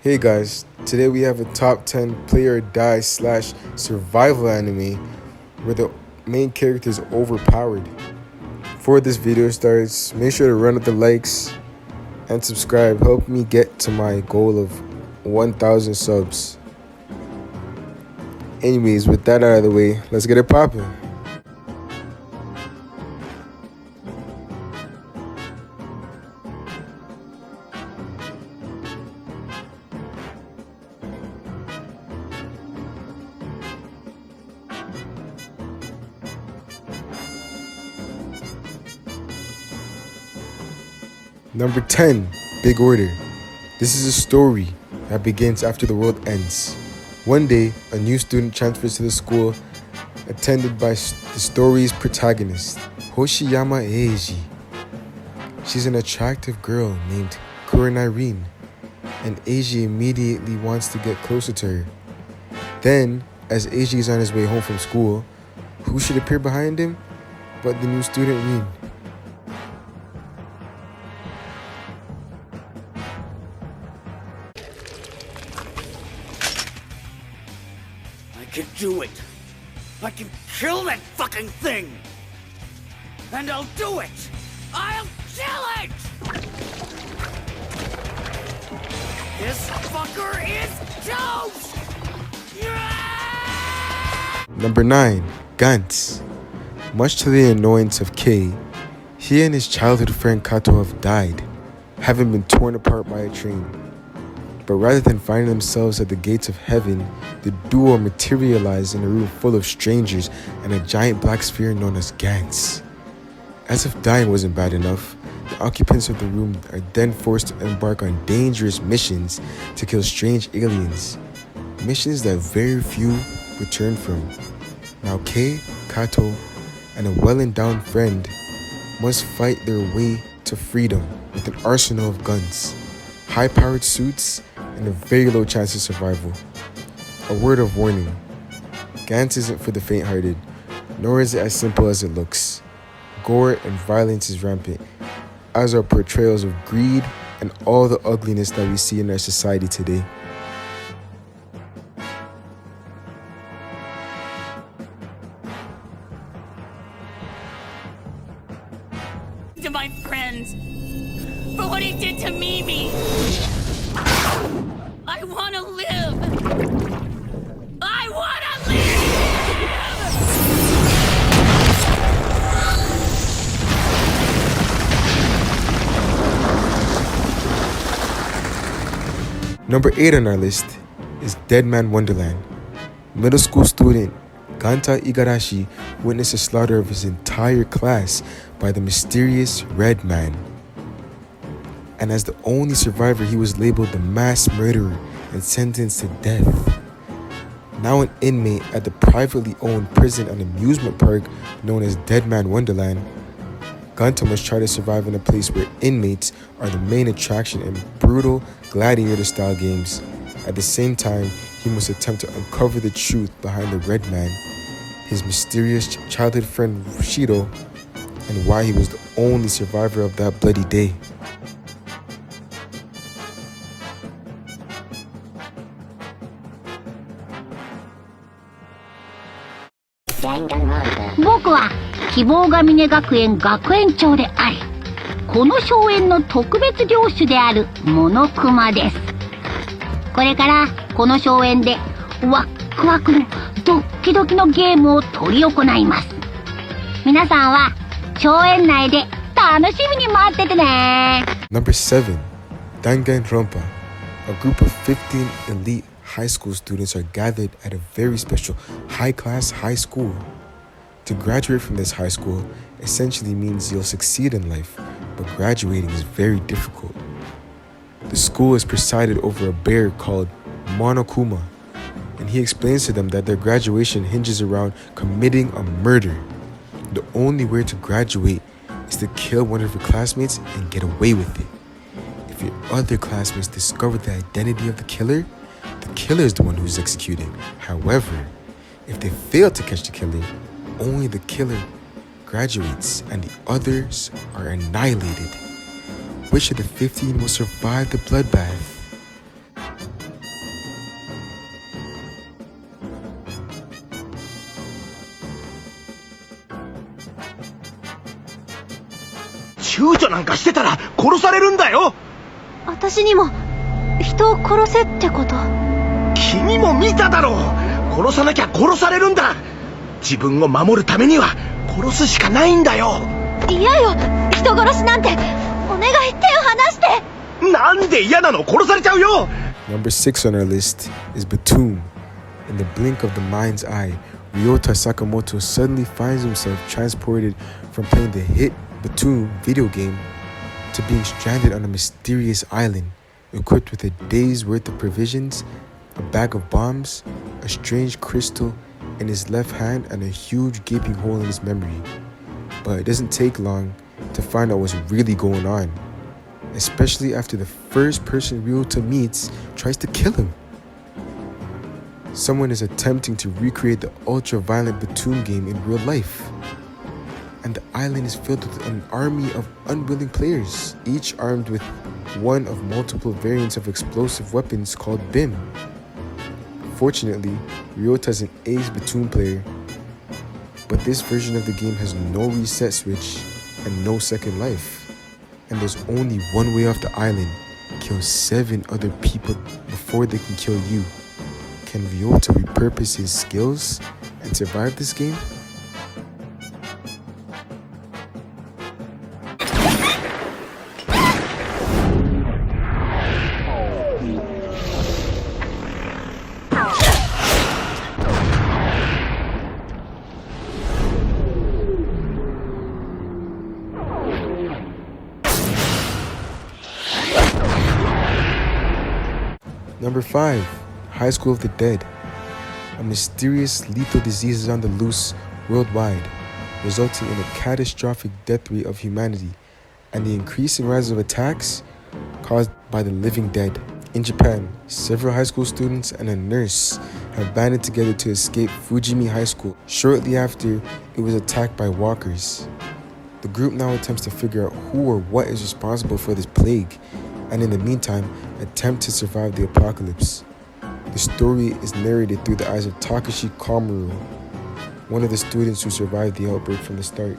Hey guys, today we have a top 10 play or die slash survival anime where the main character is overpowered. Before this video starts, make sure to run up the likes and subscribe. Help me get to my goal of 1,000 subs. Anyways, with that out of the way, let's get it poppin'. Number 10, Big Order. This is a story that begins after the world ends. One day, a new student transfers to the school, attended by the story's protagonist, Hoshiyama Eiji. She's an attractive girl named Kuren Irene, and Eiji immediately wants to get closer to her. Then, as Eiji is on his way home from school, who should appear behind him but the new student Rin. I can do it! I can kill that fucking thing! And I'll do it! I'll kill it! This fucker is toast! Yeah! Number 9, Gantz. Much to the annoyance of Kei, he and his childhood friend Kato have died, having been torn apart by a train. But rather than finding themselves at the gates of heaven, the duo materialize in a room full of strangers and a giant black sphere known as Gantz. As if dying wasn't bad enough, the occupants of the room are then forced to embark on dangerous missions to kill strange aliens. Missions that very few return from. Now Kei, Kato, and a well-endowed friend must fight their way to freedom with an arsenal of guns, high-powered suits, and a very low chance of survival. A word of warning, Gantz isn't for the faint-hearted, nor is it as simple as it looks. Gore and violence is rampant, as are portrayals of greed and all the ugliness that we see in our society today. To my friends for what he did to Mimi. I want to live. I want to live. Number 8 on our list is Dead Man Wonderland. Middle school student Ganta Igarashi witnessed the slaughter of his entire class by the mysterious Red Man. And as the only survivor, he was labeled the mass murderer and sentenced to death. Now an inmate at the privately owned prison and amusement park known as Dead Man Wonderland, Ganta must try to survive in a place where inmates are the main attraction in brutal gladiator-style games. At the same time, he must attempt to uncover the truth behind the Red Man, his mysterious childhood friend Shido, and why he was the only survivor of that bloody day.「僕は希望が峰学園学園長であり、この荘園の特別領主であるモノクマです。これからこの荘園でワックワクのドッキドキのゲームを執り行います。皆さんは荘園内で楽しみに待っててね。Number 7, Danganronpa. A group of 15 elite high school students are gathered at a very special high-class high school. To graduate from this high school essentially means you'll succeed in life, but graduating is very difficult. The school is presided over a bear called Monokuma, and he explains to them that their graduation hinges around committing a murder. The only way to graduate is to kill one of your classmates and get away with it. If your other classmates discover the identity of the killer is the one who's executed. However, if they fail to catch the killer, only the killer graduates and the others are annihilated. Which of the 15 will survive the bloodbath? 躊躇なんかしてたら殺されるんだよ。私にも人を殺せってこと？君も見ただろう。殺さなきゃ殺されるんだ。自分を守るためには殺すしかないんだよ。嫌よ、人殺しなんて。お願い、手を離して。なんで嫌なの？殺されちゃうよ。 Number 6 on our list is Batum. In the blink of the mind's eye, Ryota Sakamoto suddenly finds himself transported from playing the hit Batum video game to being stranded on a mysterious island, equipped with a day's worth of provisions, a bag of bombs, a strange crystal in his left hand, and a huge gaping hole in his memory. But it doesn't take long to find out what's really going on, especially after the first person Ryota meets tries to kill him. Someone is attempting to recreate the ultra-violent Batum game in real life. And the island is filled with an army of unwilling players, each armed with one of multiple variants of explosive weapons called BIM. Fortunately, Ryota is an ace Batum player, but this version of the game has no reset switch and no second life. And there's only one way off the island: kill 7 other people before they can kill you. Can Ryota repurpose his skills and survive this game? Number 5, High School of the Dead. A mysterious lethal disease is on the loose worldwide, resulting in a catastrophic death rate of humanity and the increasing rise of attacks caused by the living dead. In Japan, several high school students and a nurse have banded together to escape Fujimi High School shortly after it was attacked by walkers. The group now attempts to figure out who or what is responsible for this plague, and in the meantime, attempt to survive the apocalypse. The story is narrated through the eyes of Takashi Komuro, one of the students who survived the outbreak from the start.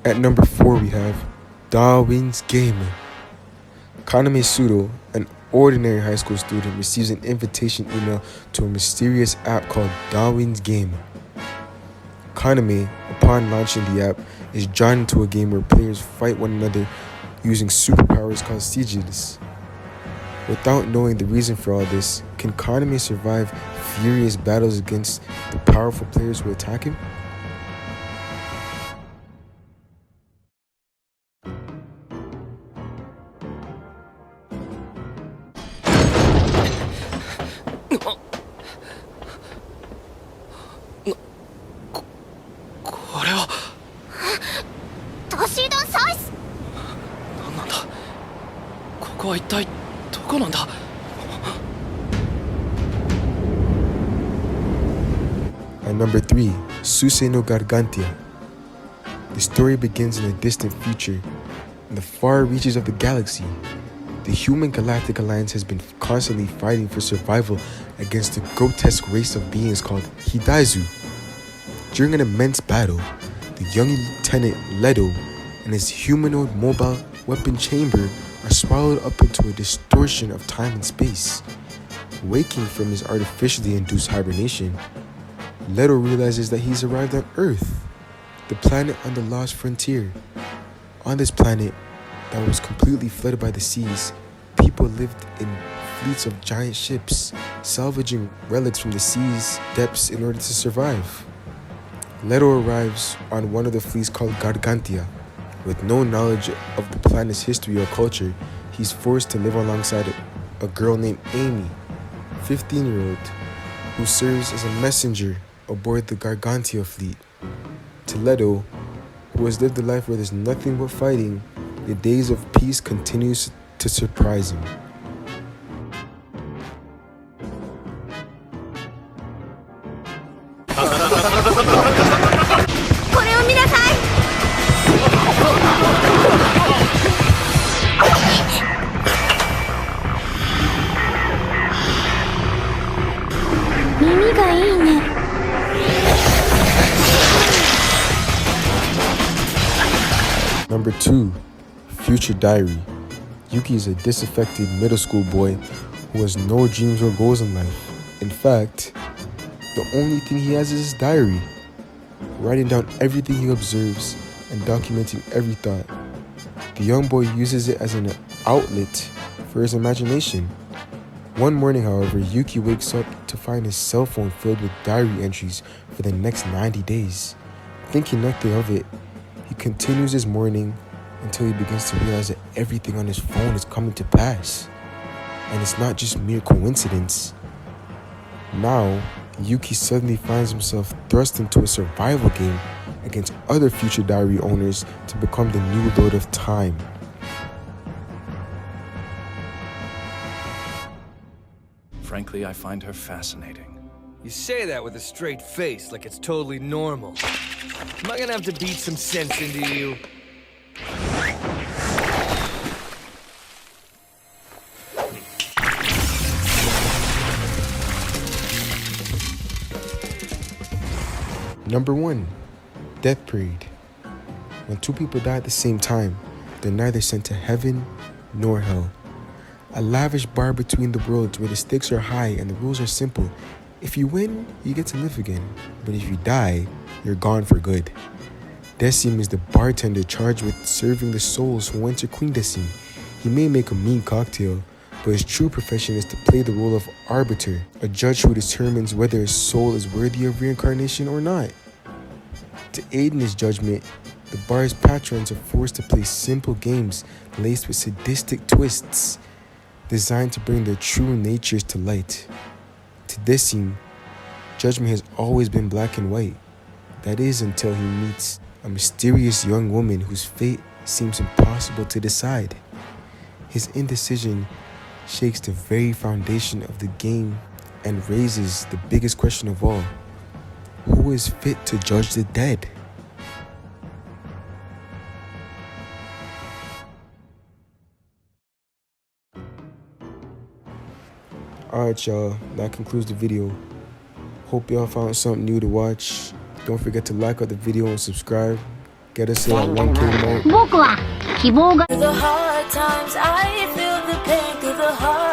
At number 4, we have Darwin's Game. Kaname Sudo, an ordinary high school student, receives an invitation email to a mysterious app called Darwin's Game. Kaname, upon launching the app, is drawn into a game where players fight one another using superpowers called sigils. Without knowing the reason for all this, can Kaname survive furious battles against the powerful players who attack him? And number 3, Suse no Gargantia. The story begins in a distant future, in the far reaches of the galaxy. The Human Galactic Alliance has been constantly fighting for survival against a grotesque race of beings called Hidaizu. During an immense battle, the young Lieutenant Leto and his humanoid mobile weapon chamber are swallowed up into a distortion of time and space. Waking from his artificially induced hibernation, Leto realizes that he's arrived on Earth, the planet on the lost frontier. On this planet that was completely flooded by the seas, people lived in fleets of giant ships, salvaging relics from the sea's depths in order to survive. Leto arrives on one of the fleets called Gargantia. With no knowledge of the planet's history or culture, he's forced to live alongside a girl named Amy, 15-year-old, who serves as a messenger aboard the Gargantia fleet. To Leto, who has lived a life where there's nothing but fighting, the days of peace continues to surprise him. 2. Future Diary. Yuki is a disaffected middle school boy who has no dreams or goals in life. In fact, the only thing he has is his diary, writing down everything he observes and documenting every thought. The young boy uses it as an outlet for his imagination. One morning, however, Yuki wakes up to find his cell phone filled with diary entries for the next 90 days. Thinking nothing of it, he continues his morning until he begins to realize that everything on his phone is coming to pass. And it's not just mere coincidence. Now, Yuki suddenly finds himself thrust into a survival game against other future diary owners to become the new Lord of Time. Frankly, I find her fascinating. You say that with a straight face, like it's totally normal. Am I gonna have to beat some sense into you? Number 1. Death Parade. When two people die at the same time, they're neither sent to heaven nor hell. A lavish bar between the worlds where the stakes are high and the rules are simple. If you win, you get to live again. But if you die, you're gone for good. Decim is the bartender charged with serving the souls who enter Queen Decim. He may make a mean cocktail, but his true profession is to play the role of arbiter, a judge who determines whether a soul is worthy of reincarnation or not. To aid in his judgment, the bar's patrons are forced to play simple games laced with sadistic twists, designed to bring their true natures to light. To Decim, judgment has always been black and white. That is until he meets a mysterious young woman whose fate seems impossible to decide. His indecision shakes the very foundation of the game and raises the biggest question of all: who is fit to judge the dead? Alright y'all, that concludes the video. Hope y'all found something new to watch. Don't forget to like out the video and subscribe. Get us to that 1K mark.僕は希望が Through the hard times, I feel the pain through the hard